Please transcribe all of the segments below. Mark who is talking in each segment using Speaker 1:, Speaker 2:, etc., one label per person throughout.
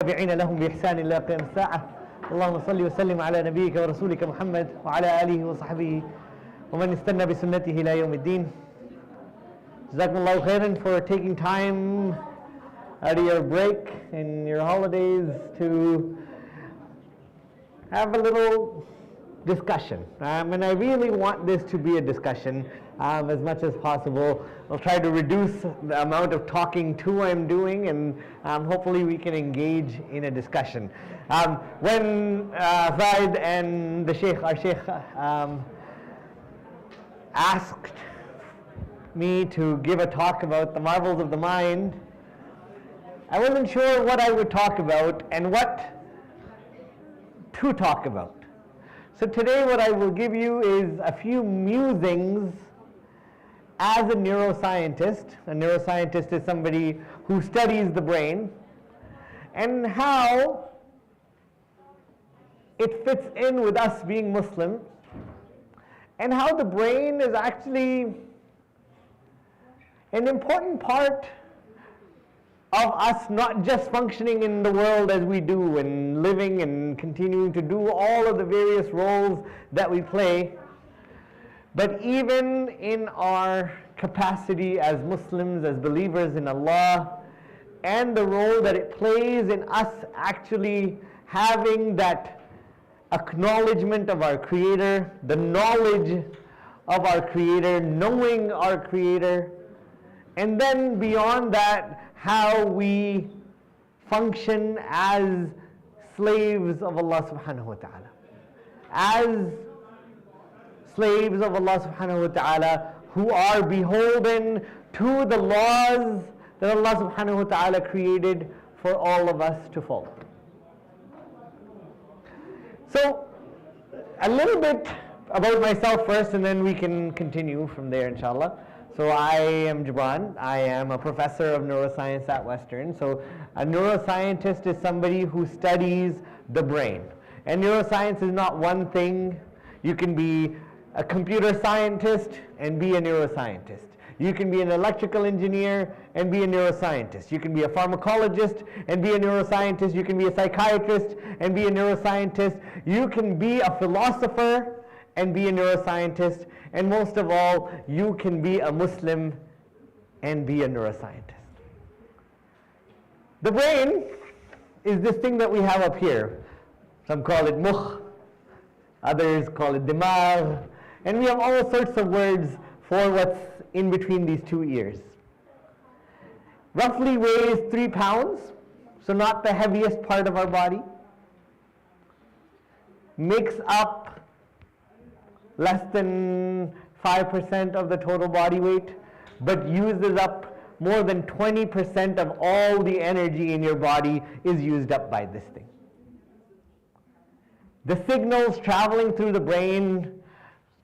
Speaker 1: والتابعين لهم بإحسان إلى قيام الساعة. اللهم صل وسلم على نبيك ورسولك محمد وعلى آله وصحبه ومن استنى بسنته إلى يوم الدين. Jazakumullahu khairan for taking time out of your break and your holidays to have a little discussion. And I really want this to be a discussion as much as possible. I'll try to reduce the amount of talking to I'm doing, and hopefully we can engage in a discussion. When Zaid and the Sheikh, our Sheikh, asked me to give a talk about the marvels of the mind, I wasn't sure what I would talk about and what to talk about. So today what I will give you is a few musings as a neuroscientist. A neuroscientist is somebody who studies the brain and how it fits in with us being Muslim, and how the brain is actually an important part of us not just functioning in the world as we do and living and continuing to do all of the various roles that we play, but even in our capacity as Muslims, as believers in Allah, and the role that it plays in us actually having that acknowledgement of our Creator, the knowledge of our Creator, knowing our Creator, and then beyond that, how we function as slaves of Allah subhanahu wa ta'ala. As slaves of Allah subhanahu wa ta'ala who are beholden to the laws that Allah subhanahu wa ta'ala created for all of us to follow. So, a little bit about myself first, and then we can continue from there, inshallah. So I am Jibran. I am a professor of neuroscience at Western. So a neuroscientist is somebody who studies the brain. And neuroscience is not one thing. You can be a computer scientist and be a neuroscientist. You can be an electrical engineer and be a neuroscientist. You can be a pharmacologist and be a neuroscientist. You can be a psychiatrist and be a neuroscientist. You can be a philosopher and be a neuroscientist. And most of all, you can be a Muslim and be a neuroscientist. The brain is this thing that we have up here. Some call it mukh, others call it dimagh, and we have all sorts of words for what's in between these two ears. Roughly weighs 3 pounds, so not the heaviest part of our body. Makes up less than 5% of the total body weight, but uses up more than 20% of all the energy in your body is used up by this thing. The signals traveling through the brain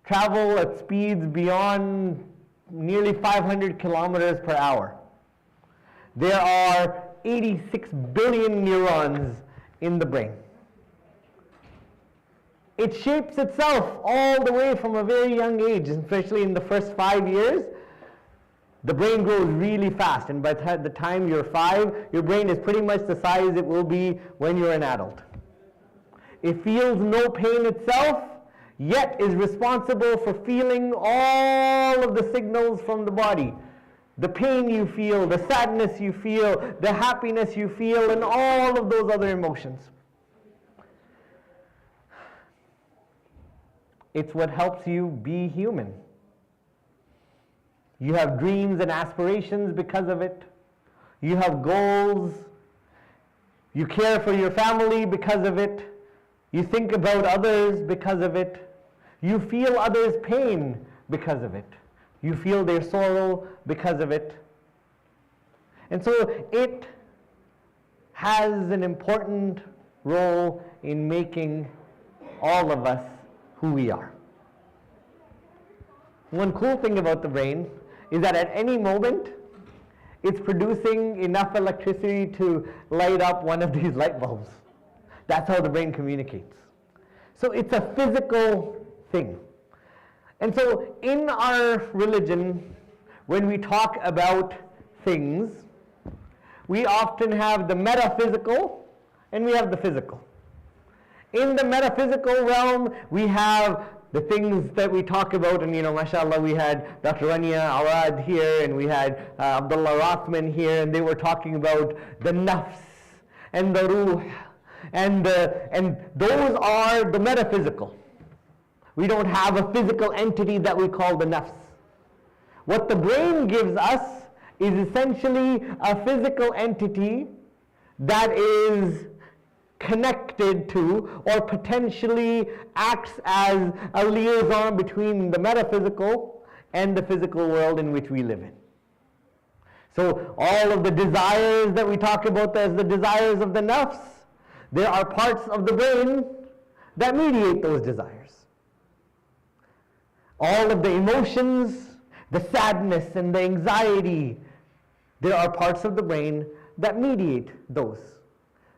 Speaker 1: travel at speeds beyond nearly 500 kilometers per hour. There are 86 billion neurons in the brain. It shapes itself all the way from a very young age, especially in the first 5 years. The brain grows really fast, and by the time you're 5, your brain is pretty much the size it will be when you're an adult. It feels no pain itself, yet is responsible for feeling all of the signals from the body. The pain you feel, the sadness you feel, the happiness you feel, and all of those other emotions. It's what helps you be human. You have dreams and aspirations because of it. You have goals. You care for your family because of it. You think about others because of it. You feel others' pain because of it. You feel their sorrow because of it. And so it has an important role in making all of us who we are. One cool thing about the brain is that at any moment it's producing enough electricity to light up one of these light bulbs. That's how the brain communicates. So it's a physical thing. And so in our religion, when we talk about things, we often have the metaphysical and we have the physical. In the metaphysical realm, we have the things that we talk about, and mashallah, we had Dr. Rania Awad here, and we had Abdullah Rothman here, and they were talking about the nafs and the ruh, and those are the metaphysical. We don't have a physical entity that we call the nafs. What the brain gives us is essentially a physical entity that is connected to or potentially acts as a liaison between the metaphysical and the physical world in which we live in. So all of the desires that we talk about as the desires of the nafs, there are parts of the brain that mediate those desires. All of the emotions, the sadness and the anxiety, there are parts of the brain that mediate those.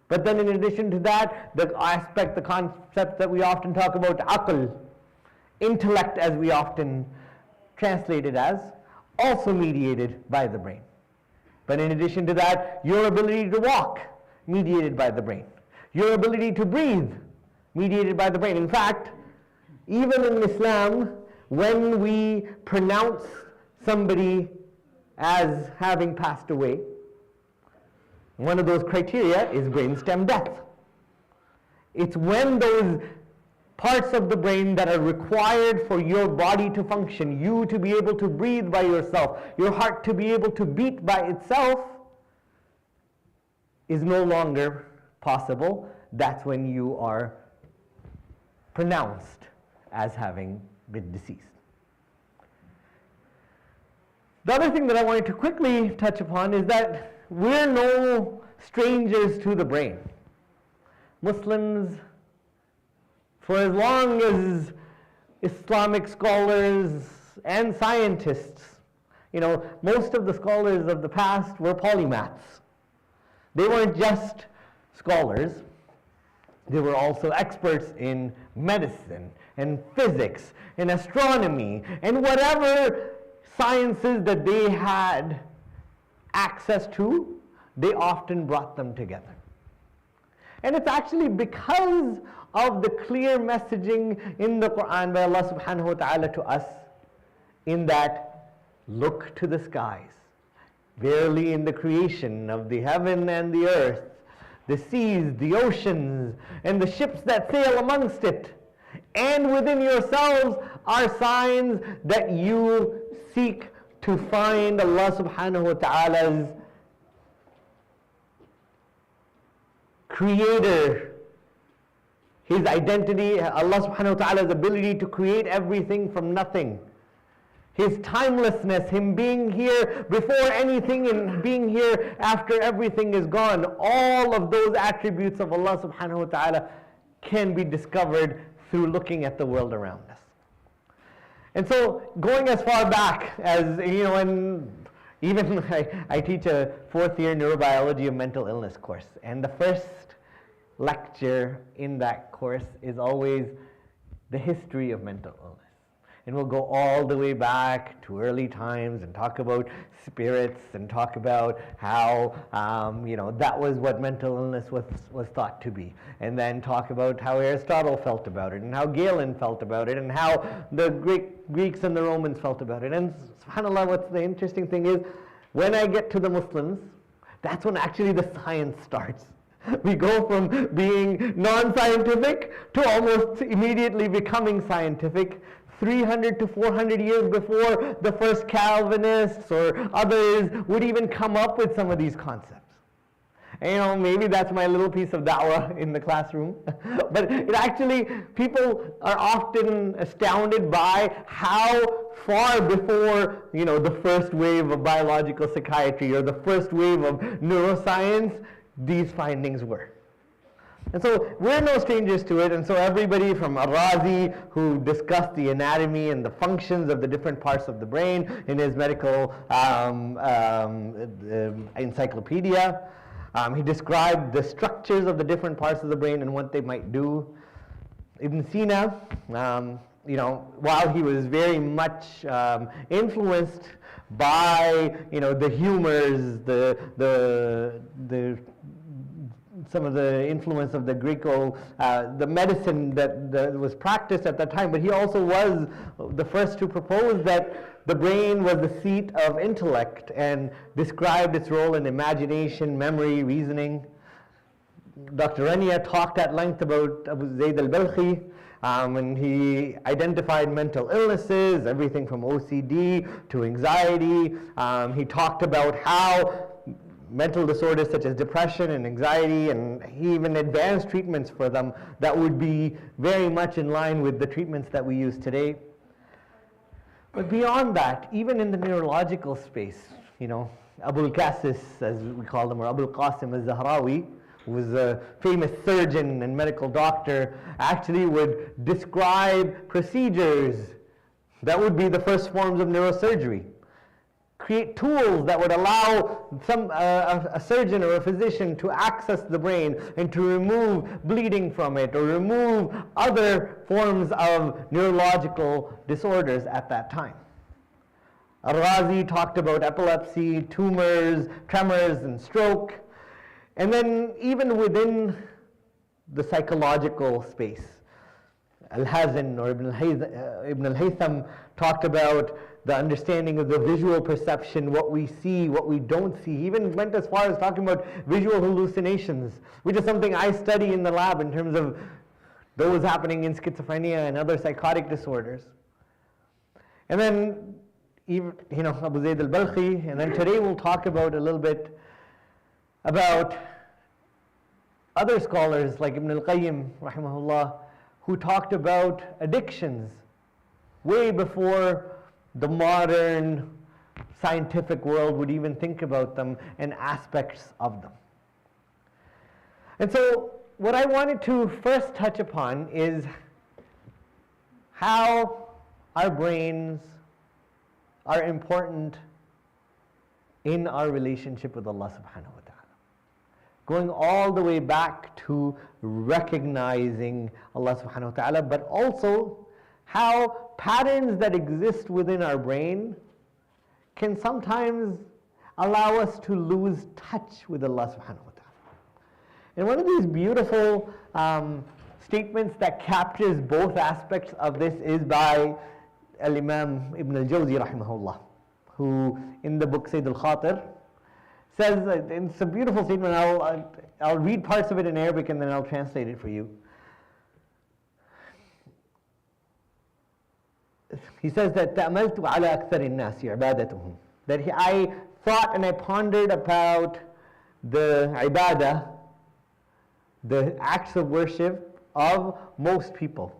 Speaker 1: But then in addition to that, the concept that we often talk about, aql, intellect as we often translate it as, also mediated by the brain. But in addition to that, your ability to walk, mediated by the brain. Your ability to breathe, mediated by the brain. In fact, even in Islam, when we pronounce somebody as having passed away, one of those criteria is brainstem death. It's when those parts of the brain that are required for your body to function, you to be able to breathe by yourself, your heart to be able to beat by itself, is no longer possible. That's when you are pronounced as having been deceased. The other thing that I wanted to quickly touch upon is that we're no strangers to the brain. Muslims, for as long as Islamic scholars and scientists, most of the scholars of the past were polymaths. They weren't just scholars, they were also experts in medicine and physics and astronomy and whatever sciences that they had access to, they often brought them together. And it's actually because of the clear messaging in the Quran by Allah subhanahu wa ta'ala to us, in that, look to the skies. Verily in the creation of the heaven and the earth, the seas, the oceans, and the ships that sail amongst it, and within yourselves are signs that you seek to find Allah subhanahu wa ta'ala's creator, His identity, Allah subhanahu wa ta'ala's ability to create everything from nothing, His timelessness, Him being here before anything and being here after everything is gone. All of those attributes of Allah subhanahu wa ta'ala can be discovered through looking at the world around us. And so, going as far back as, and even I teach a 4th year neurobiology of mental illness course, and the first lecture in that course is always the history of mental illness. And we'll go all the way back to early times and talk about spirits and talk about how, that was what mental illness was thought to be. And then talk about how Aristotle felt about it and how Galen felt about it and how the Greeks and the Romans felt about it. And subhanAllah, what's the interesting thing is, when I get to the Muslims, that's when actually the science starts. We go from being non-scientific to almost immediately becoming scientific. 300 to 400 years before the first Calvinists or others would even come up with some of these concepts. And maybe that's my little piece of da'wah in the classroom. But it actually, people are often astounded by how far before, the first wave of biological psychiatry or the first wave of neuroscience, these findings were. And so we're no strangers to it, and so everybody from Ar-Razi, who discussed the anatomy and the functions of the different parts of the brain in his medical encyclopedia, he described the structures of the different parts of the brain and what they might do. Ibn Sina, while he was very much influenced by, the humors, the some of the influence of the the medicine that was practiced at that time, but he also was the first to propose that the brain was the seat of intellect and described its role in imagination, memory, reasoning. Dr. Rania talked at length about Abu Zayd al-Balkhi, and he identified mental illnesses, everything from OCD to anxiety. He talked about how mental disorders such as depression and anxiety, and he even advanced treatments for them that would be very much in line with the treatments that we use today. But beyond that, even in the neurological space, Abu al-Qasis, as we call them, or Abu al-Qasim al-Zahrawi, who was a famous surgeon and medical doctor, actually would describe procedures that would be the first forms of neurosurgery. Create tools that would allow a surgeon or a physician to access the brain and to remove bleeding from it or remove other forms of neurological disorders at that time. Al-Razi talked about epilepsy, tumors, tremors, and stroke. And then even within the psychological space, Al-Hazan or Ibn al-Haytham talked about the understanding of the visual perception, what we see, what we don't see. He even went as far as talking about visual hallucinations, which is something I study in the lab in terms of those happening in schizophrenia and other psychotic disorders. And then, Abu Zayd al-Balkhi, and then today we'll talk about a little bit about other scholars like Ibn al-Qayyim, rahimahullah, who talked about addictions way before the modern scientific world would even think about them and aspects of them. And so what I wanted to first touch upon is how our brains are important in our relationship with Allah subhanahu wa ta'ala. Going all the way back to recognizing Allah subhanahu wa ta'ala, but also how patterns that exist within our brain can sometimes allow us to lose touch with Allah subhanahu wa ta'ala. And one of these beautiful statements that captures both aspects of this is by Al-Imam Ibn al-Jawzi rahimahullah, who in the book Sayyid al-Khatir says, it's a beautiful statement, I'll read parts of it in Arabic and then I'll translate it for you. He says that تأملت على أكثر الناس عبادتهم, that I thought and I pondered about the ibadah, the acts of worship of most people.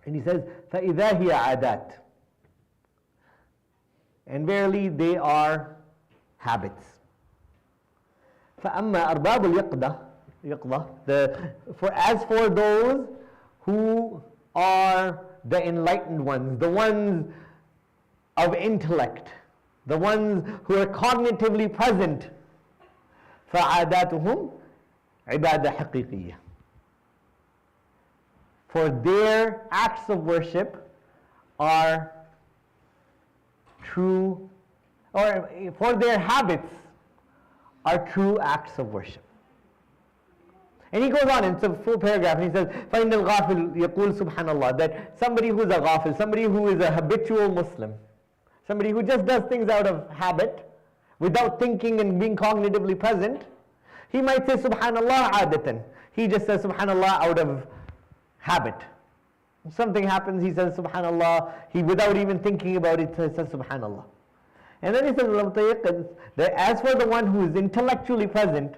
Speaker 1: And he says فإذا هي عادات, and verily they are habits. فأما أرباب اليقظة, as for those who are the enlightened ones, the ones of intellect, the ones who are cognitively present, فعاداتهم عبادة حقيقية. For their acts of worship are true, or for their habits are true acts of worship. And he goes on, it's a full paragraph, and he says, فَإِنَّ الْغَافِلُ يَقُولُ سُبْحَانَ اللَّهِ, that somebody who's a ghafil, somebody who is a habitual Muslim, somebody who just does things out of habit, without thinking and being cognitively present, he might say Subhanallah adatan. He just says Subhanallah out of habit. If something happens, he says Subhanallah, he without even thinking about it says Subhanallah. And then he says, that as for the one who is intellectually present,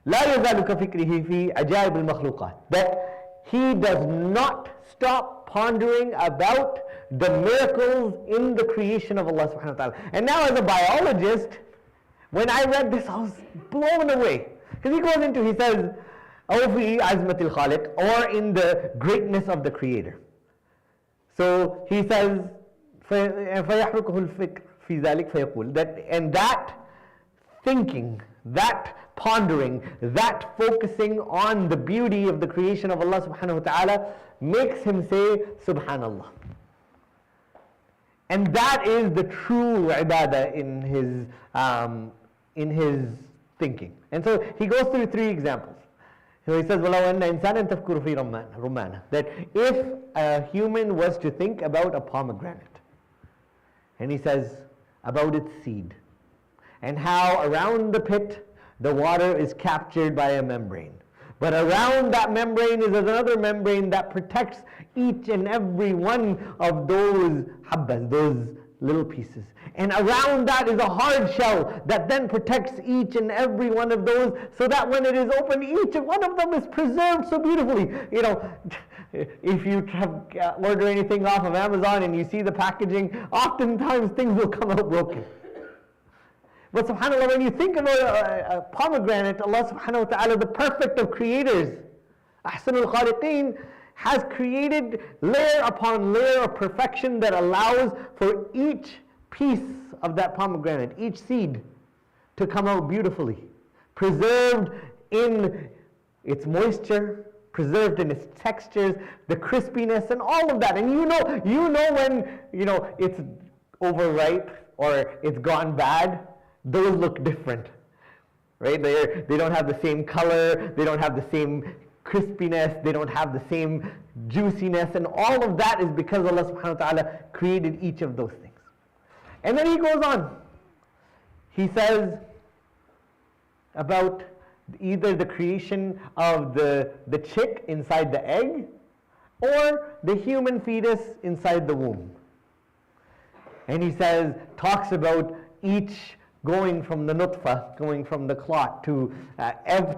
Speaker 1: لا يزال كفكره في عجائب المخلوقات, that he does not stop pondering about the miracles in the creation of Allah subhanahu wa ta'ala. And now as a biologist, when I read this, I was blown away. Because he goes into, he says, أو في عزمة الخالق, or in the greatness of the Creator. So he says, فيحركه الفكر في ذلك فيقول, that thinking, that pondering, that focusing on the beauty of the creation of Allah subhanahu wa ta'ala makes him say Subhanallah. And that is the true ibadah in his thinking. And so he goes through 3 examples. So he says, وَلَوْ أَنَّ إِنسَانًا تَفْكُرُ فِي رُمَّانَ, that if a human was to think about a pomegranate, and he says about its seed, and how around the pit the water is captured by a membrane. But around that membrane is another membrane that protects each and every one of those habbas, those little pieces. And around that is a hard shell that then protects each and every one of those, so that when it is opened, each one of them is preserved so beautifully. You know, if you order anything off of Amazon and you see the packaging, oftentimes things will come out broken. But subhanAllah, when you think about a pomegranate, Allah subhanahu wa ta'ala, the perfect of creators, Ahsanul Khaliqeen, has created layer upon layer of perfection that allows for each piece of that pomegranate, each seed, to come out beautifully, preserved in its moisture, preserved in its textures, the crispiness, and all of that. And you know when it's overripe or it's gone bad. Those look different, right? They don't have the same color, they don't have the same crispiness, they don't have the same juiciness, and all of that is because Allah subhanahu wa ta'ala created each of those things. And then he goes on. He says about either the creation of the chick inside the egg or the human fetus inside the womb. And he talks about each going from the nutfa, going from the clot to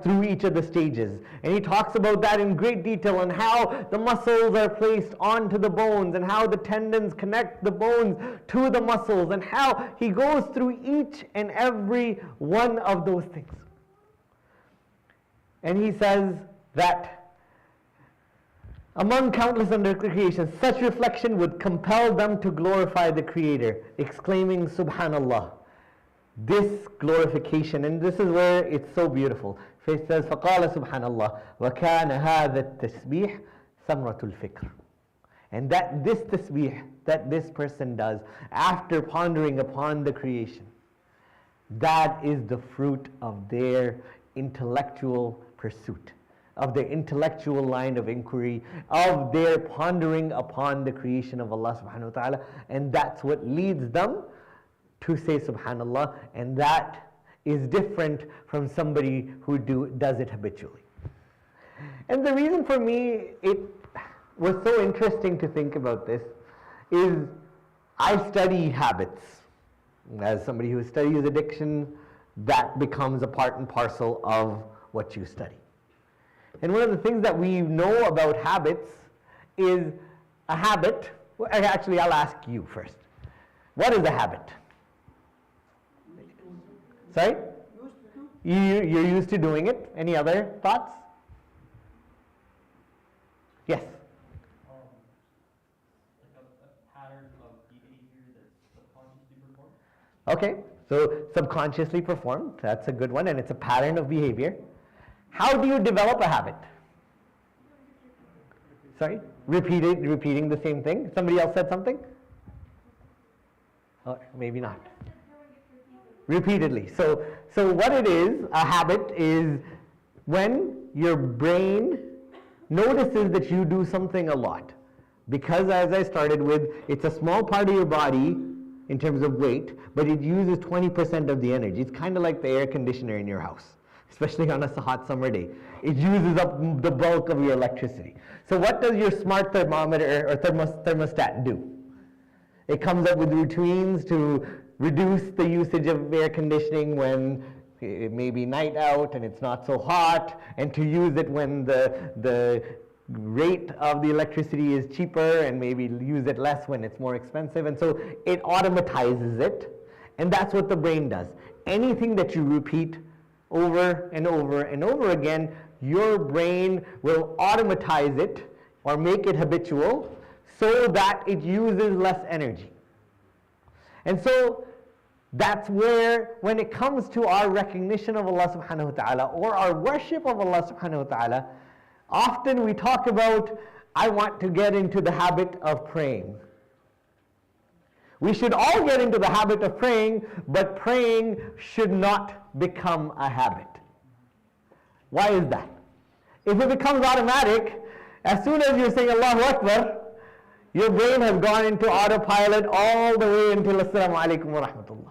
Speaker 1: through each of the stages. And he talks about that in great detail, and how the muscles are placed onto the bones, and how the tendons connect the bones to the muscles, and how he goes through each and every one of those things. And he says that among countless creations, such reflection would compel them to glorify the Creator, exclaiming, Subhanallah. This glorification, and this is where it's so beautiful. So it says, فَقَالَ سُبْحَانَ اللَّهِ وَكَانَ هَذَا التَّسْبِيحِ ثَمْرَةُ الْفِكْرِ. And that this tasbih that this person does after pondering upon the creation, that is the fruit of their intellectual pursuit, of their intellectual line of inquiry, of their pondering upon the creation of Allah subhanahu wa ta'ala. And that's what leads them to say Subhanallah, and that is different from somebody who does it habitually. And the reason for me it was so interesting to think about this is I study habits. As somebody who studies addiction, that becomes a part and parcel of what you study. And one of the things that we know about habits is a habit. Actually, I'll ask you first. What is a habit? Sorry? You're used to doing it. Any other thoughts? Yes?
Speaker 2: Like a pattern of behavior that's subconsciously performed.
Speaker 1: Okay, so subconsciously performed, that's a good one, and it's a pattern of behavior. How do you develop a habit? Sorry? Repeating the same thing? Somebody else said something? Or maybe not. Repeatedly. So what it is, a habit is when your brain notices that you do something a lot. Because as I started with, it's a small part of your body in terms of weight, but it uses 20% of the energy. It's kind of like the air conditioner in your house, especially on a hot summer day. It uses up the bulk of your electricity. So what does your smart thermometer or thermostat do? It comes up with routines to reduce the usage of air conditioning when it may be night out and it's not so hot, and to use it when the rate of the electricity is cheaper, and maybe use it less when it's more expensive. And so it automatizes it, and that's what the brain does. Anything that you repeat over and over and over again, your brain will automatize it or make it habitual so that it uses less energy. And so that's where, when it comes to our recognition of Allah subhanahu wa ta'ala or our worship of Allah subhanahu wa ta'ala, often we talk about, I want to get into the habit of praying. We should all get into the habit of praying, but praying should not become a habit. Why is that? If it becomes automatic, as soon as you're saying Allahu Akbar, your brain has gone into autopilot all the way until Assalamu alaikum wa rahmatullah.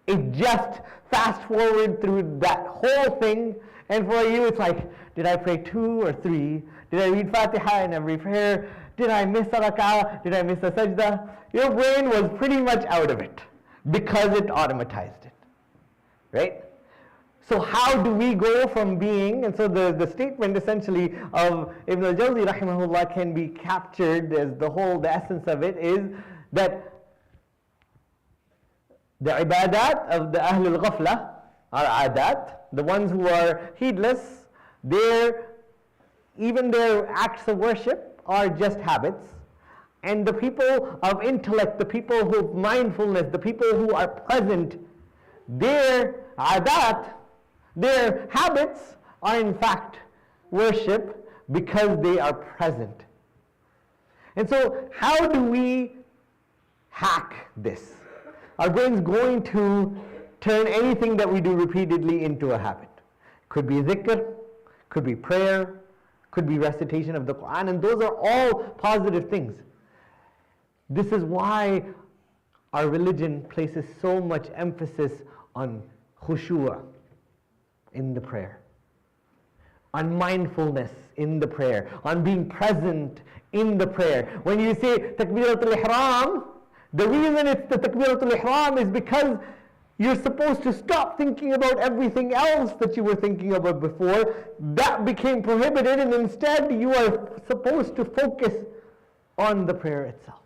Speaker 1: It just fast forward through that whole thing, and for you it's like, did I pray 2 or 3? Did I read Fatiha in every prayer? Did I miss a rak'ah? Did I miss a sajda? Your brain was pretty much out of it because it automatized it. Right? So how do we go from being, and so the statement essentially of Ibn al-Jawzi rahimahullah can be captured as the essence of it is that the ibadat of the Ahlul Ghafla are adat, the ones who are heedless, even their acts of worship are just habits. And the people of intellect, the people who have mindfulness, the people who are present, their adat, their habits are in fact worship because they are present. And so how do we hack this? Our brain's going to turn anything that we do repeatedly into a habit. Could be dhikr, could be prayer, could be recitation of the Quran, and those are all positive things. This is why our religion places so much emphasis on khushu'ah in the prayer, on mindfulness in the prayer, on being present in the prayer. When you say Takbiratul Ihram, the reason it's the Takbiratul Ihram is because you're supposed to stop thinking about everything else that you were thinking about before. That became prohibited, and instead you are supposed to focus on the prayer itself.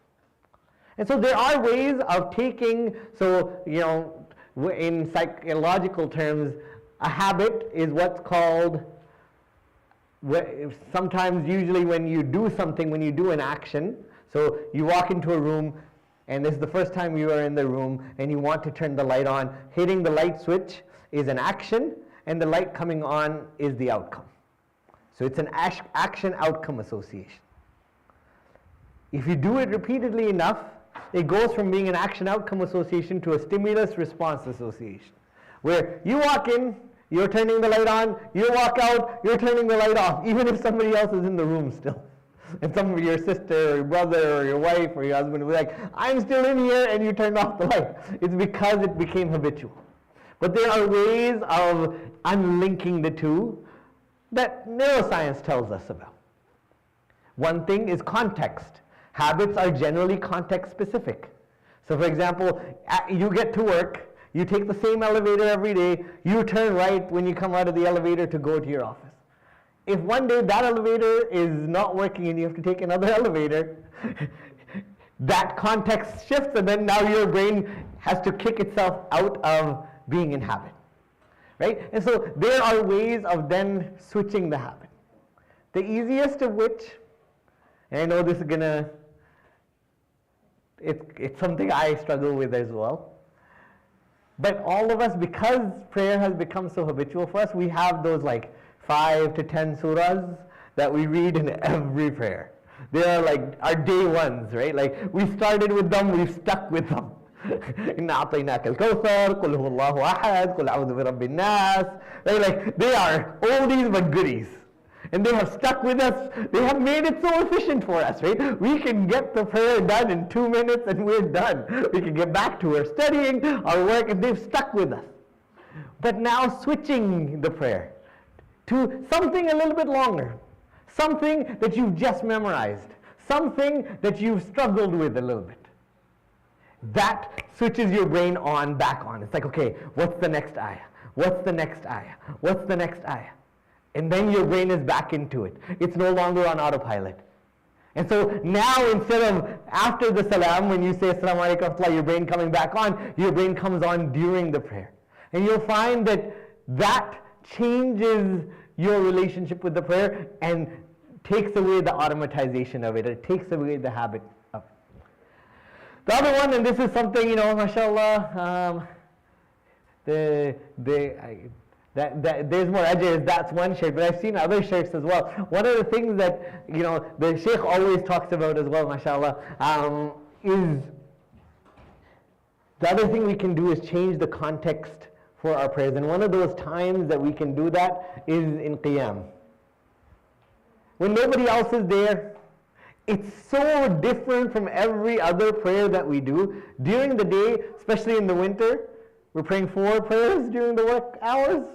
Speaker 1: And so there are ways of taking, in psychological terms, a habit is what's called, sometimes usually when you do something, when you do an action, so you walk into a room and this is the first time you are in the room and you want to turn the light on, hitting the light switch is an action and the light coming on is the outcome. So it's an action-outcome association. If you do it repeatedly enough, it goes from being an action-outcome association to a stimulus-response association, where you walk in, you're turning the light on, you walk out, you're turning the light off, even if somebody else is in the room still. And some of your sister or your brother or your wife or your husband will be like, I'm still in here, and you turned off the light. It's because it became habitual. But there are ways of unlinking the two that neuroscience tells us about. One thing is context. Habits are generally context specific. So for example, you get to work, you take the same elevator every day, you turn right when you come out of the elevator to go to your office. If one day that elevator is not working and you have to take another elevator, that context shifts, and then now your brain has to kick itself out of being in habit. Right? And so there are ways of then switching the habit. The easiest of which, and I know this is it's something I struggle with as well. But all of us, because prayer has become so habitual for us, we have those 5 to 10 surahs that we read in every prayer. They are our day ones, right? We started with them, we've stuck with them. Inna a'tainaka al-Khokhar, Qul huwallahu ahad, Qul a'udhu bi rabbin nas. Right? They are oldies but goodies. And they have stuck with us. They have made it so efficient for us, right? We can get the prayer done in 2 minutes and we're done. We can get back to our studying, our work, and they've stuck with us. But now switching the prayer to something a little bit longer, something that you've just memorized, something that you've struggled with a little bit. That switches your brain back on. It's okay, what's the next ayah? What's the next ayah? What's the next ayah? And then your brain is back into it. It's no longer on autopilot. And so now instead of after the salam, when you say assalamu alaikum wa rahmatullah, your brain coming back on, your brain comes on during the prayer. And you'll find that changes your relationship with the prayer and takes away the automatization of it. It takes away the habit of it. The other one, and this is something, mashallah, there's more edges, that's one shaykh, but I've seen other shaykhs as well. One of the things that, the shaykh always talks about as well, mashallah, is The other thing we can do is change the context for our prayers. And one of those times that we can do that is in Qiyam. When nobody else is there, it's so different from every other prayer that we do. During the day, especially in the winter, we're praying 4 prayers during the work hours,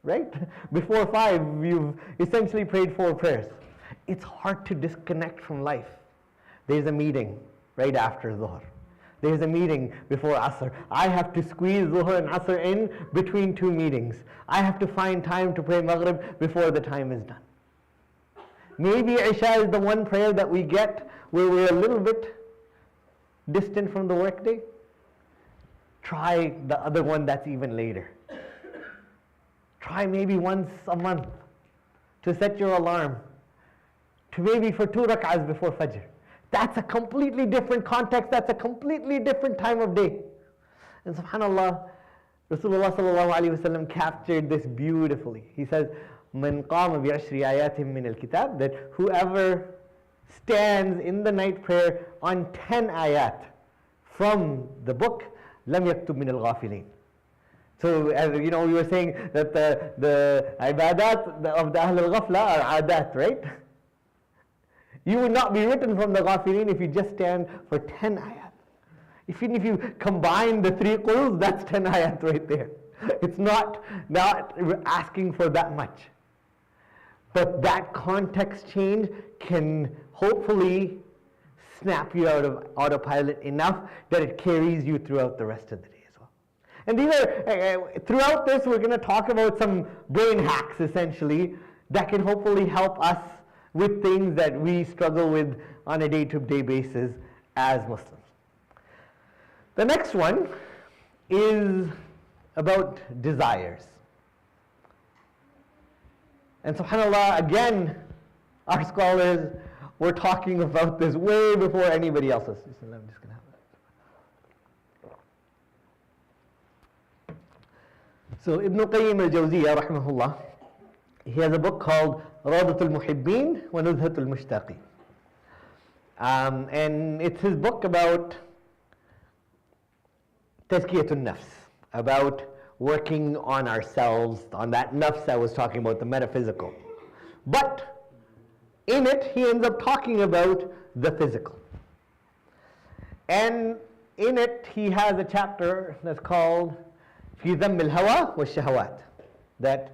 Speaker 1: right? Before 5, you've essentially prayed 4 prayers. It's hard to disconnect from life. There's a meeting right after Dhuhr. There's a meeting before Asr. I have to squeeze Dhuhr and Asr in between 2 meetings. I have to find time to pray Maghrib before the time is done. Maybe Isha is the one prayer that we get where we're a little bit distant from the workday. Try the other one that's even later. Try maybe once a month to set your alarm to maybe for 2 rak'ahs before Fajr. That's a completely different context. That's a completely different time of day. And subhanAllah, Rasulullah sallallahu alayhi wa sallam captured this beautifully. He says, "Man qama bi'ashri ayatim min al-kitab," that whoever stands in the night prayer on 10 ayat from the book, lam yaktub min al-ghafilin. So, as you know, we were saying that the ibadat of the Ahl al-Ghafla are adat, right? You would not be written from the Ghafilin if you just stand for 10 ayat. Even if you combine the 3 quls, that's 10 ayat right there. It's not asking for that much. But that context change can hopefully snap you out of autopilot enough that it carries you throughout the rest of the day as well. And these are, throughout this, we're going to talk about some brain hacks essentially that can hopefully help us with things that we struggle with on a day-to-day basis as Muslims. The next one is about desires. And subhanAllah, again, our scholars were talking about this way before anybody else was. I'm just going to have that. So Ibn Qayyim al-Jawziyah, rahimahullah, he has a book called Rawdatul Muhibbin wa Nuzhatul Mushtaqin. And it's his book about Tazkiyatun Nafs, about working on ourselves, on that nafs I was talking about, the metaphysical. But in it, he ends up talking about the physical. And in it, he has a chapter that's called Fi Dhamm al-Hawa wa Shahawat, that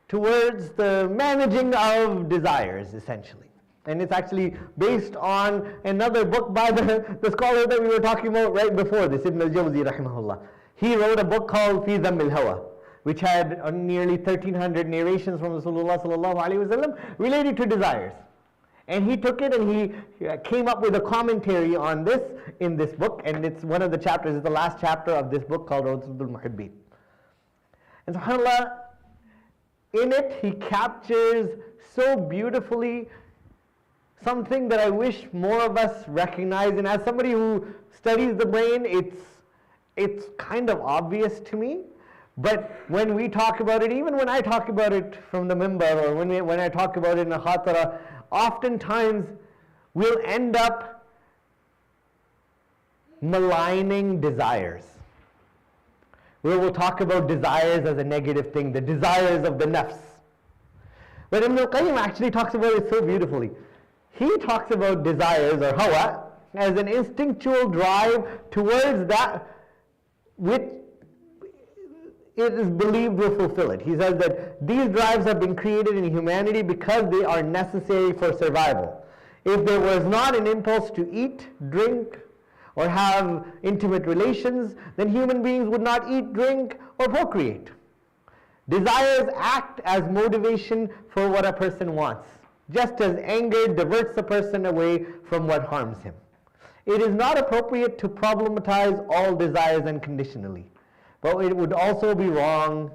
Speaker 1: towards the managing of desires, essentially. And it's actually based on another book by the scholar that we were talking about right before this, Ibn al-Jawzi rahimahullah. He wrote a book called Fi Dhamm al-Hawa, which had nearly 1,300 narrations from Rasulullah sallallahu alaihi wasallam related to desires. And he took it and he came up with a commentary on this in this book, and it's one of the chapters, it's the last chapter of this book called Rawdatul Muhibbin. And subhanAllah, in it he captures so beautifully something that I wish more of us recognize. And as somebody who studies the brain, it's kind of obvious to me. But when we talk about it, even when I talk about it from the mimbar, or when I talk about it in a khatara, oftentimes we'll end up maligning desires. Where we'll talk about desires as a negative thing, the desires of the nafs. But Ibn al-Qayyim actually talks about it so beautifully. He talks about desires, or hawa, as an instinctual drive towards that which it is believed will fulfill it. He says that these drives have been created in humanity because they are necessary for survival. If there was not an impulse to eat, drink, or have intimate relations, then human beings would not eat, drink, or procreate. Desires act as motivation for what a person wants, just as anger diverts a person away from what harms him. It is not appropriate to problematize all desires unconditionally, but it would also be wrong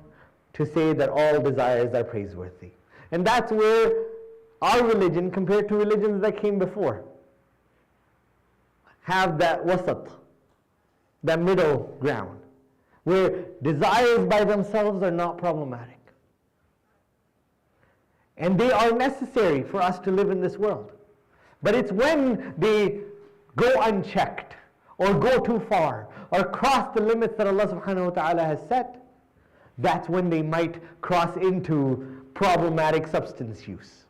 Speaker 1: to say that all desires are praiseworthy. And that's where our religion, compared to religions that came before, have that wasat, that middle ground, where desires by themselves are not problematic. And they are necessary for us to live in this world. But it's when they go unchecked, or go too far, or cross the limits that Allah subhanahu wa ta'ala has set, that's when they might cross into problematic substance use,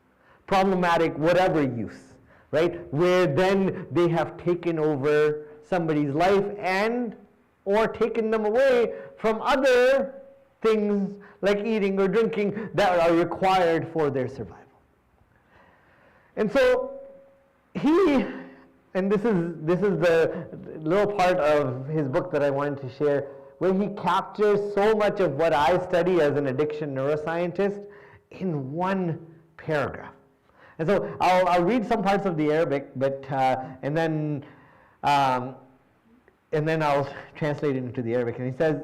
Speaker 1: problematic whatever use, right? Where then they have taken over somebody's life and or taken them away from other things like eating or drinking that are required for their survival. And so he, and this is the little part of his book that I wanted to share, where he captures so much of what I study as an addiction neuroscientist in one paragraph. And so I'll read some parts of the Arabic, but and then I'll translate it into the Arabic. And he says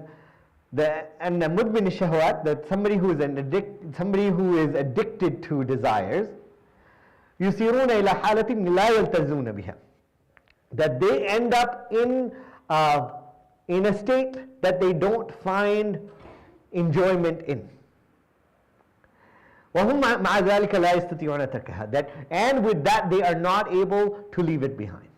Speaker 1: that and mudmin shahwat, that somebody who is addicted to desires, يُسِيرُونَ إِلَى حَالَةٍ لَا يَلْتَزُونَ بِهَا, that they end up in a state that they don't find enjoyment in. وَهُمْ مَعَ ذَلِكَ لَا يَسْتَطِيعُونَ تَرْكَهَا, that, and with that they are not able to leave it behind.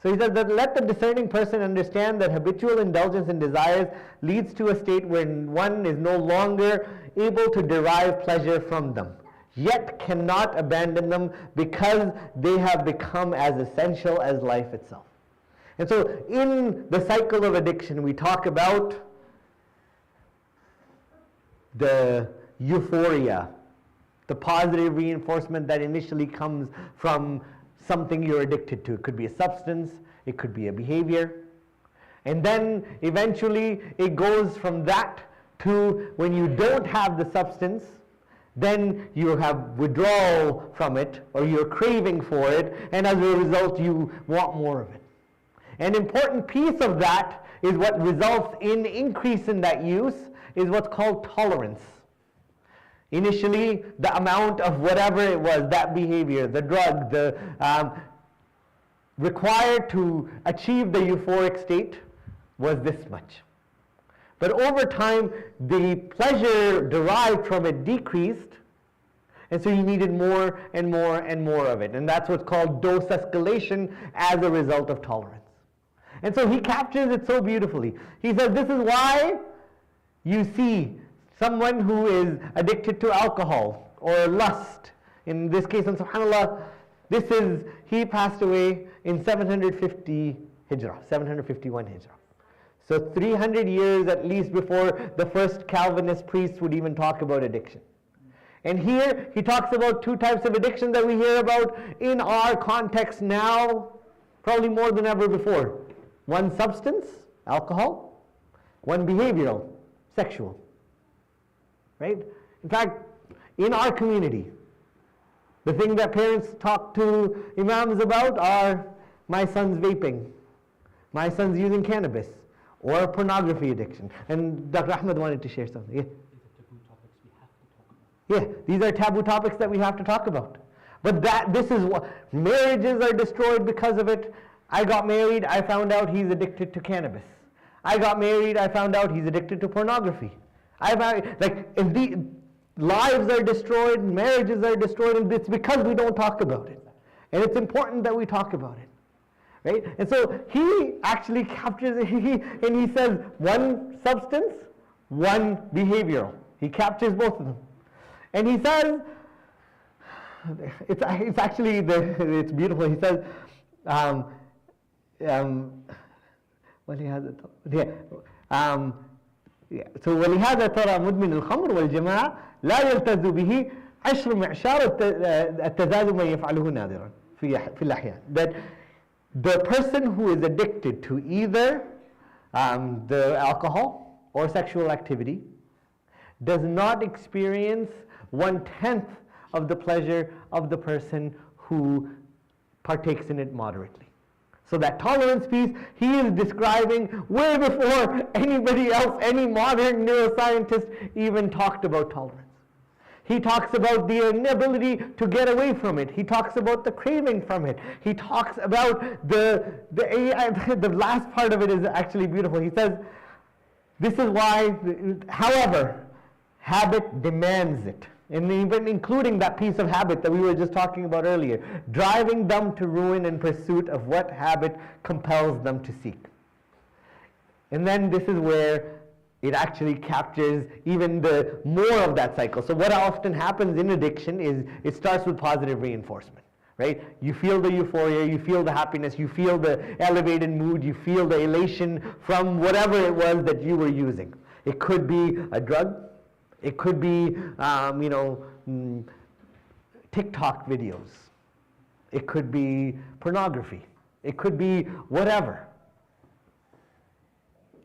Speaker 1: So he says that let the discerning person understand that habitual indulgence in desires leads to a state where one is no longer able to derive pleasure from them, yet cannot abandon them because they have become as essential as life itself. And so in the cycle of addiction, we talk about the euphoria, the positive reinforcement that initially comes from something you're addicted to. It could be a substance, it could be a behavior. And then eventually it goes from that to when you don't have the substance, then you have withdrawal from it, or you're craving for it, and as a result you want more of it. An important piece of that is what results in increase in that use is what's called tolerance. Initially, the amount of whatever it was, that behavior, the drug, the required to achieve the euphoric state was this much. But over time, the pleasure derived from it decreased, and so you needed more and more and more of it. And that's what's called dose escalation as a result of tolerance. And so he captures it so beautifully. He says this is why you see someone who is addicted to alcohol or lust. In this case, and subhanAllah, he passed away in 750 Hijrah, 751 Hijrah. So 300 years at least before the first Calvinist priests would even talk about addiction. And here he talks about two types of addiction that we hear about in our context now, probably more than ever before. One substance, alcohol. One behavioral, sexual. Right? In fact, in our community, the thing that parents talk to imams about are my son's vaping, my son's using cannabis, or pornography addiction. And Dr. Ahmed wanted to share something. Yeah. Yeah, these are taboo topics that we have to talk about. But this is what, marriages are destroyed because of it. I got married, I found out he's addicted to cannabis. I got married, I found out he's addicted to pornography. If the lives are destroyed, marriages are destroyed, and it's because we don't talk about it. And it's important that we talk about it. Right? And so he actually captures it, and he says one substance, one behavioral. He captures both of them. And he says, it's beautiful. He says, so ولهذا ترى مدمن الخمر والجماعة لا يلتذ به عشر معشار التذاذب من يفعله نادرا في الأحيان. That the person who is addicted to either the alcohol or sexual activity does not experience 1/10 of the pleasure of the person who partakes in it moderately. So that tolerance piece, he is describing way before anybody else, any modern neuroscientist even talked about tolerance. He talks about the inability to get away from it. He talks about the craving from it. He talks about the last part of it is actually beautiful. He says, this is why, however, habit demands it. And even including that piece of habit that we were just talking about earlier, driving them to ruin in pursuit of what habit compels them to seek. And then this is where it actually captures even the more of that cycle. So what often happens in addiction is it starts with positive reinforcement, right? You feel the euphoria, you feel the happiness, you feel the elevated mood, you feel the elation from whatever it was that you were using. It could be a drug, it could be, TikTok videos, it could be pornography, it could be whatever.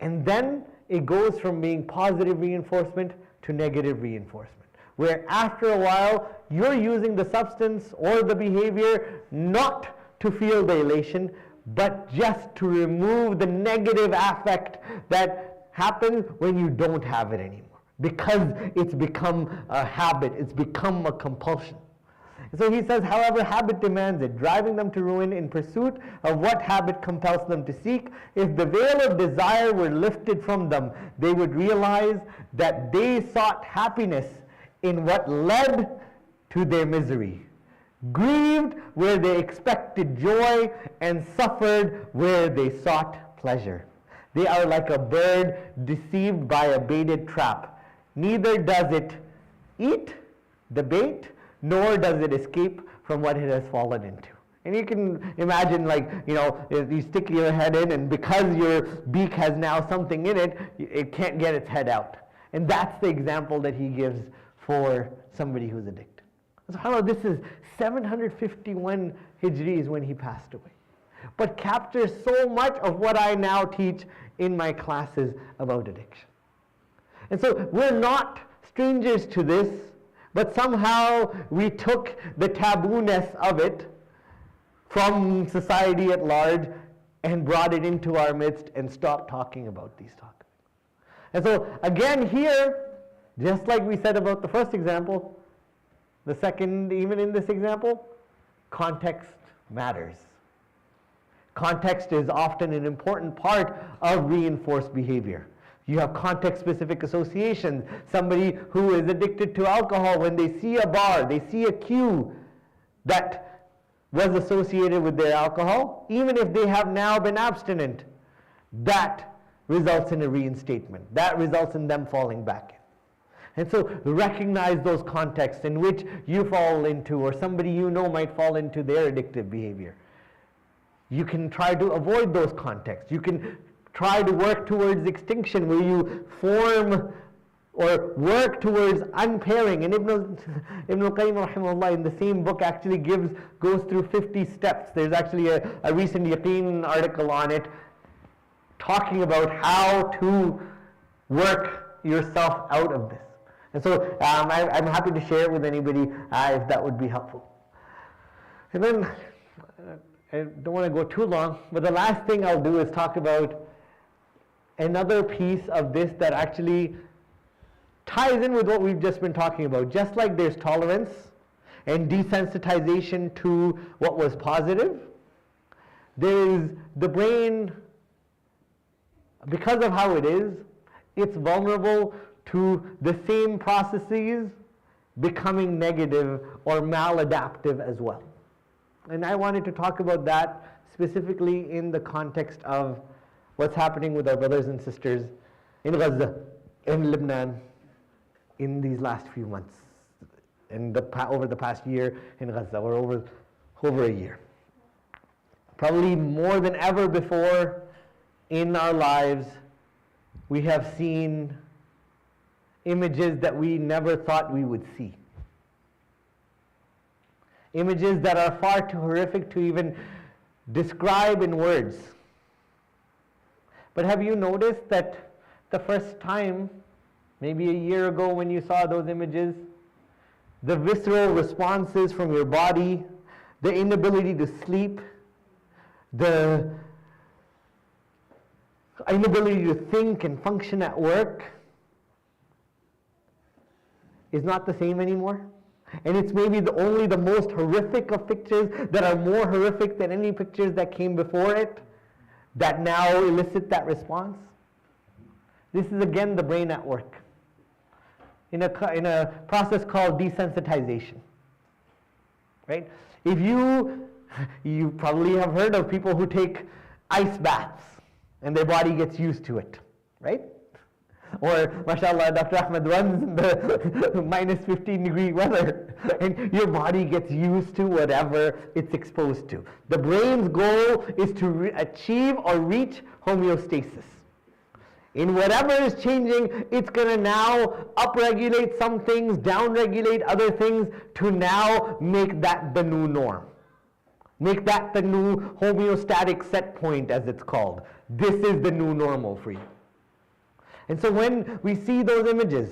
Speaker 1: And then it goes from being positive reinforcement to negative reinforcement, where after a while you're using the substance or the behavior not to feel the elation, but just to remove the negative affect that happens when you don't have it anymore, because it's become a habit, it's become a compulsion. So he says, however, habit demands it, driving them to ruin in pursuit of what habit compels them to seek. If the veil of desire were lifted from them, they would realize that they sought happiness in what led to their misery, grieved where they expected joy, and suffered where they sought pleasure. They are like a bird deceived by a baited trap. Neither does it eat the bait, nor does it escape from what it has fallen into. And you can imagine, if you stick your head in, and because your beak has now something in it, it can't get its head out. And that's the example that he gives for somebody who's addicted. So this is 751 Hijris when he passed away, but captures so much of what I now teach in my classes about addiction. And so we're not strangers to this, but somehow we took the taboo-ness of it from society at large and brought it into our midst and stopped talking about these topics. And so again here, just like we said about the first example, the second, even in this example, context matters. Context is often an important part of reinforced behavior. You have context-specific associations. Somebody who is addicted to alcohol, when they see a bar, they see a cue that was associated with their alcohol, even if they have now been abstinent, that results in a reinstatement. That results in them falling back in. And so recognize those contexts in which you fall into, or somebody you know might fall into their addictive behavior. You can try to avoid those contexts. You can try to work towards extinction, where you form or work towards unpairing. And Ibn al-Qayyim rahimahullah in the same book actually goes through 50 steps. There's actually a recent Yaqeen article on it talking about how to work yourself out of this. And so I'm happy to share it with anybody if that would be helpful. And then, I don't want to go too long, but the last thing I'll do is talk about another piece of this that actually ties in with what we've just been talking about. Just like there's tolerance and desensitization to what was positive, there is the brain, because of how it is, it's vulnerable to the same processes becoming negative or maladaptive as well. And I wanted to talk about that specifically in the context of what's happening with our brothers and sisters in Gaza, in Lebanon, in these last few months, and over the past year in Gaza, or over a year. Probably more than ever before in our lives, we have seen images that we never thought we would see. Images that are far too horrific to even describe in words. But have you noticed that the first time, maybe a year ago when you saw those images, the visceral responses from your body, the inability to sleep, the inability to think and function at work is not the same anymore? And it's maybe only the most horrific of pictures that are more horrific than any pictures that came before it that now elicit that response. This is again the brain at work. in a process called desensitization, right? If you probably have heard of people who take ice baths and their body gets used to it, right? Or, mashallah, Dr. Ahmed runs in the minus 15 degree weather and your body gets used to whatever it's exposed to. The brain's goal is to achieve or reach homeostasis. In whatever is changing, it's going to now upregulate some things, downregulate other things to now make that the new norm. Make that the new homeostatic set point, as it's called. This is the new normal for you. And so when we see those images,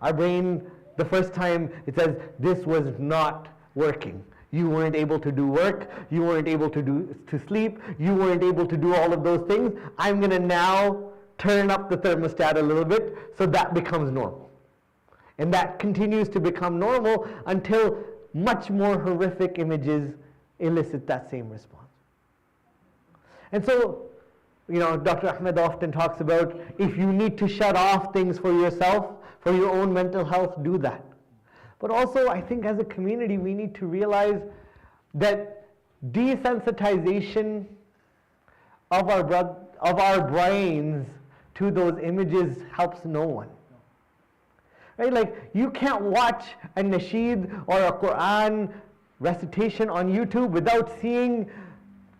Speaker 1: our brain, the first time, it says, this was not working. You weren't able to do work, you weren't able to sleep, you weren't able to do all of those things. I'm going to now turn up the thermostat a little bit so that becomes normal. And that continues to become normal until much more horrific images elicit that same response. And so, Dr. Ahmed often talks about if you need to shut off things for yourself, for your own mental health, do that. But also, I think as a community, we need to realize that desensitization of our brains to those images helps no one. Right? Like, you can't watch a nasheed or a Quran recitation on YouTube without seeing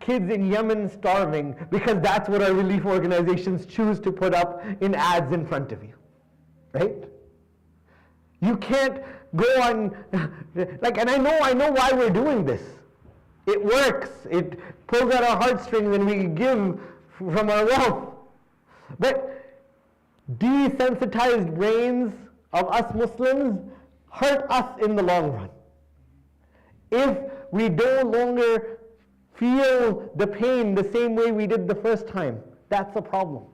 Speaker 1: kids in Yemen starving, because that's what our relief organizations choose to put up in ads in front of you. Right? You can't go on, and I know why we're doing this. It works. It pulls at our heartstrings and we give from our wealth. But desensitized brains of us Muslims hurt us in the long run. If we no longer feel the pain the same way we did the first time, that's a problem.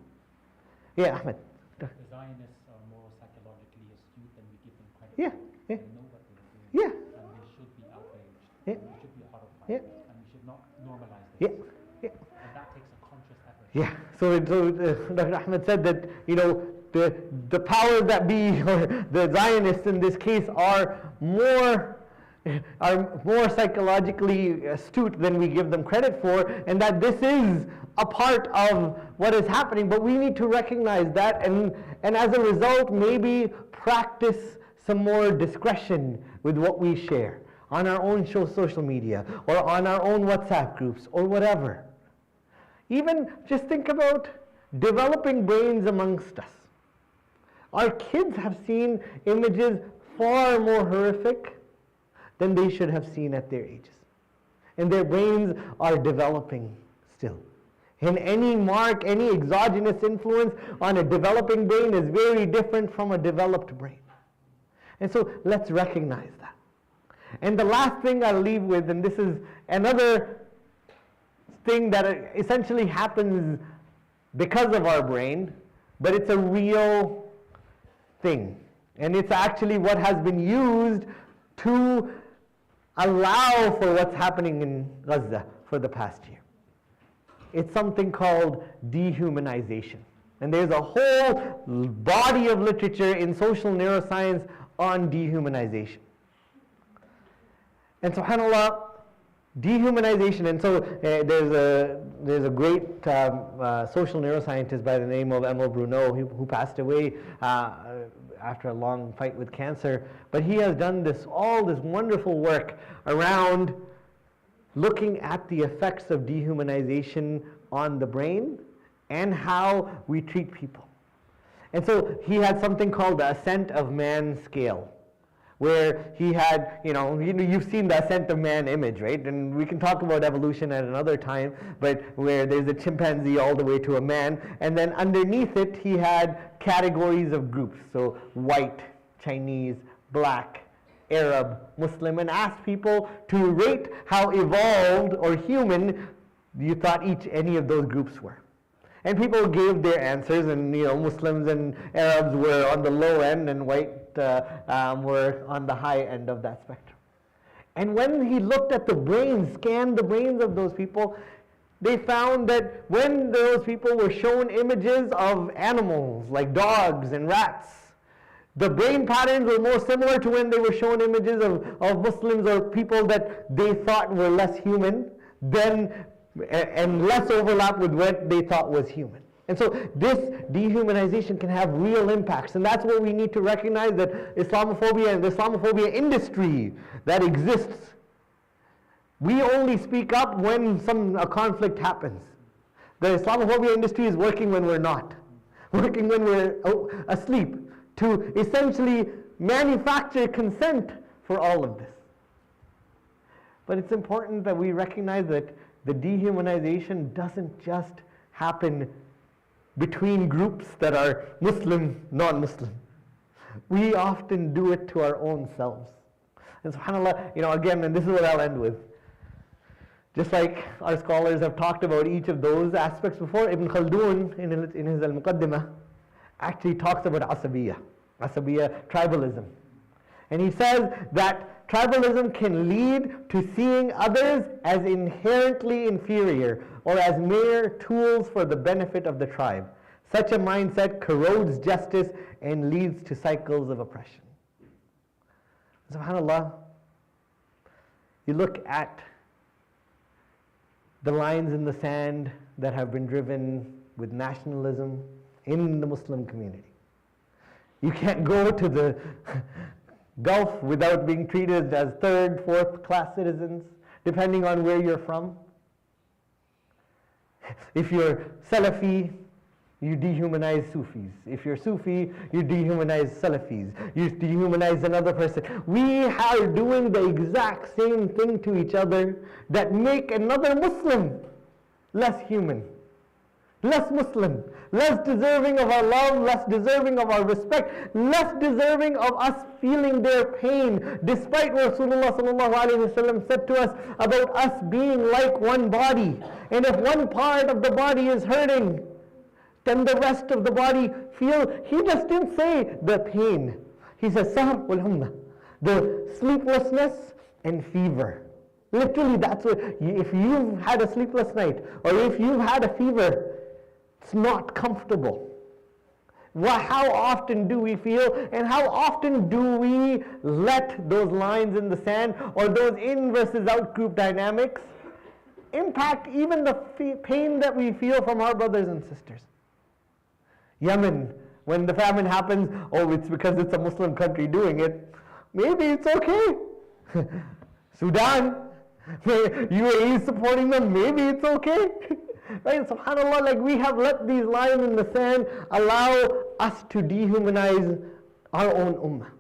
Speaker 1: Yeah, Ahmed.
Speaker 2: The Zionists are more psychologically astute than we give them credit.
Speaker 1: Yeah.
Speaker 2: They know what they're doing.
Speaker 1: Yeah.
Speaker 2: And they should be outraged.
Speaker 1: Yeah.
Speaker 2: And we should be horrified.
Speaker 1: Yeah.
Speaker 2: And we should not normalize this.
Speaker 1: Yeah.
Speaker 2: And that takes a conscious effort.
Speaker 1: Yeah. So Dr. Ahmed said that, the powers that be, or the Zionists in this case, are more psychologically astute than we give them credit for, and that this is a part of what is happening. But we need to recognize that, and as a result, maybe practice some more discretion with what we share on our own social media, or on our own WhatsApp groups, or whatever. Even just think about developing brains amongst us. Our kids have seen images far more horrific than they should have seen at their ages. And their brains are developing still. And any exogenous influence on a developing brain is very different from a developed brain. And so let's recognize that. And the last thing I'll leave with, and this is another thing that essentially happens because of our brain, but it's a real thing. And it's actually what has been used to allow for what's happening in Gaza for the past year. It's something called dehumanization. And there's a whole body of literature in social neuroscience on dehumanization. And subhanAllah, dehumanization, and so there's a great social neuroscientist by the name of Emil Bruno who passed away after a long fight with cancer, but he has done all this wonderful work around looking at the effects of dehumanization on the brain and how we treat people. And so he had something called the Ascent of Man scale, where he had, you've seen the Ascent of Man image, right? And we can talk about evolution at another time, but where there's a chimpanzee all the way to a man, and then underneath it he had categories of groups, so white, Chinese, black, Arab, Muslim, and asked people to rate how evolved or human you thought any of those groups were. And people gave their answers, and Muslims and Arabs were on the low end, and white were on the high end of that spectrum. And when he looked at the brains, scanned the brains of those people, they found that when those people were shown images of animals like dogs and rats, The brain patterns were more similar to when they were shown images of Muslims or people that they thought were less human and less overlap with what they thought was human. And so this dehumanization can have real impacts. And that's what we need to recognize, that Islamophobia and the Islamophobia industry that exists, we only speak up when a conflict happens. The Islamophobia industry is working when we're not, working when we're asleep, to essentially manufacture consent for all of this. But it's important that we recognize that the dehumanization doesn't just happen between groups that are Muslim, non-Muslim. We often do it to our own selves. And subhanAllah, again, and this is what I'll end with. Just like our scholars have talked about each of those aspects before, Ibn Khaldun in his Al-Muqaddimah actually talks about asabiyya, tribalism. And he says that tribalism can lead to seeing others as inherently inferior or as mere tools for the benefit of the tribe. Such a mindset corrodes justice and leads to cycles of oppression. SubhanAllah, you look at the lines in the sand that have been driven with nationalism in the Muslim community. You can't go to the Gulf without being treated as third, fourth class citizens, depending on where you're from. If you're Salafi, you dehumanize Sufis. If you're Sufi, you dehumanize Salafis. You dehumanize another person. We are doing the exact same thing to each other that make another Muslim less human, less Muslim, less deserving of our love, less deserving of our respect, less deserving of us feeling their pain, despite what Rasulullah ﷺ said to us about us being like one body. And if one part of the body is hurting, then the rest of the body feel. He just didn't say the pain. He says sahar wal humma, the sleeplessness and fever. Literally, that's what, if you've had a sleepless night or if you've had a fever, it's not comfortable. How often do we feel, and how often do we let those lines in the sand or those in versus out group dynamics impact even the pain that we feel from our brothers and sisters? Yemen, when the famine happens, it's because it's a Muslim country doing it. Maybe it's okay. Sudan, UAE is supporting them. Maybe it's okay. Right? SubhanAllah, like we have let these lines in the sand allow us to dehumanize our own ummah.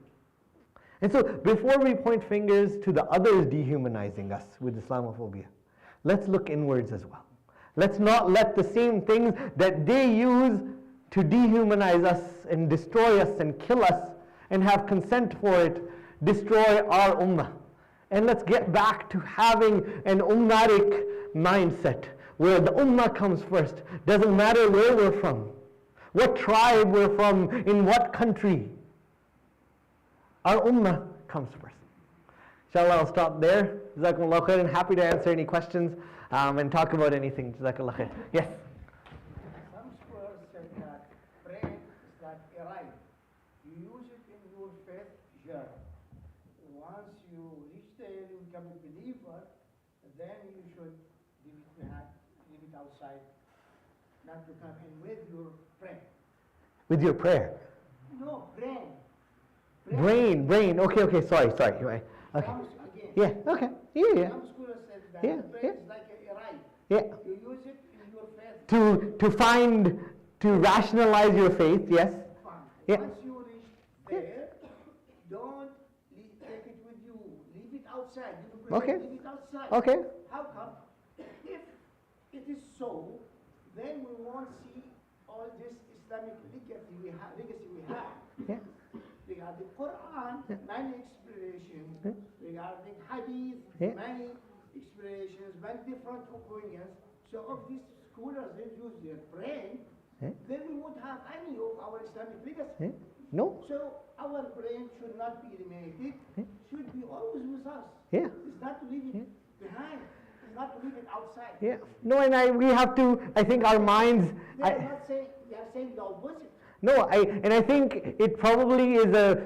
Speaker 1: And so before we point fingers to the others dehumanizing us with Islamophobia, let's look inwards as well. Let's not let the same things that they use to dehumanize us and destroy us and kill us and have consent for it destroy our ummah. And let's get back to having an ummatic mindset where the ummah comes first. Doesn't matter where we're from, what tribe we're from, in what country. Our ummah comes first. Inshallah, I'll stop there. Jazakumullah khair, and happy to answer any questions and talk about anything. Jazakallah khair. Yes?
Speaker 3: Some scholars say that prayer is like a right. You use it in your faith journey. Once you reach there, you become a believer, then you should leave it behind, leave it outside, not to come in with your prayer.
Speaker 1: With your prayer?
Speaker 3: No, brain.
Speaker 1: Brain. Okay, sorry. Okay.
Speaker 3: Again.
Speaker 1: Yeah, okay. Yeah.
Speaker 3: Some scholars said that
Speaker 1: Yeah,
Speaker 3: prayer
Speaker 1: yeah.
Speaker 3: is like a right.
Speaker 1: Yeah.
Speaker 3: You use it in your faith.
Speaker 1: To rationalize your faith, yes.
Speaker 3: Fine.
Speaker 1: Yeah.
Speaker 3: Once you reach there, don't take it with you. Leave it outside. You pray,
Speaker 1: Okay.
Speaker 3: Leave it outside.
Speaker 1: Okay.
Speaker 3: How come? If it is so, then we won't see all this Islamic legacy we have.
Speaker 1: Yeah.
Speaker 3: Regarding Quran, many explanations. Regarding Hadith,
Speaker 1: Yeah.
Speaker 3: many explanations, many different opinions. So if these scholars they use their brain,
Speaker 1: Yeah.
Speaker 3: then we won't have any of our Islamic legacy.
Speaker 1: Yeah. No?
Speaker 3: So our brain should not be eliminated, should be always with us.
Speaker 1: Yeah.
Speaker 3: It's not to leave it behind. It's not to leave it outside.
Speaker 1: Yeah. No, and we have to, I think our minds,
Speaker 3: They are not saying, they are saying the opposite.
Speaker 1: No, and I think it probably is a